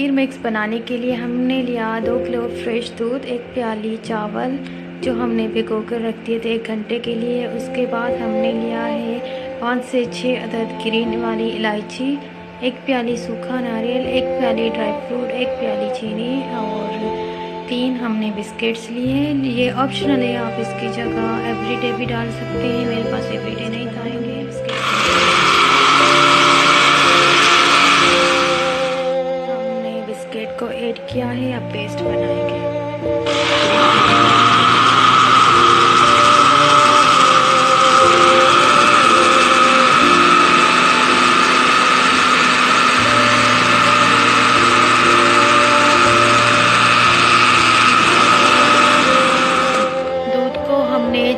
खीर mix बनाने के लिए हमने लिया 2 किलो फ्रेश दूध, 1 प्याली चावल जो हमने भिगो कर रख दिए थे 1 घंटे के लिए। उसके बाद हमने लिया है 5 से 6 अदद ग्रीन वाली इलायची, 1 प्याली सूखा नारियल, 1 प्याली ड्राई फ्रूट, 1 प्याली चीनी और 3 हमने बिस्किट्स लिए। ये ऑप्शनल है, आप इसकी जगह एवरीडे भी डाल सकते हैं। मेरे पास एवरीडे नहीं था ये बिस्किट। हमने बिस्किट को ऐड किया है, अब पेस्ट बनाएंगे।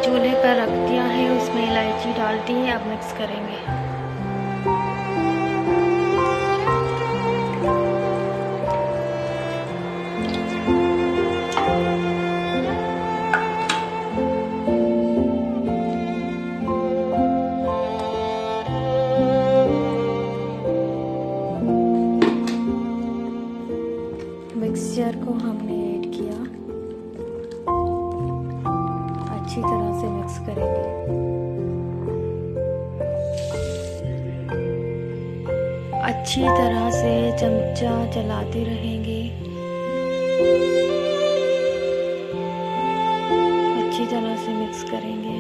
चूल्हे पर रख दिया है, उसमें इलायची डाल दी है, अब मिक्स करेंगे। मिक्सचर को हमने ऐड किया, अच्छी तरह से मिक्स करेंगे। अच्छी तरह से चमचा चलाते रहेंगे, अच्छी तरह से मिक्स करेंगे।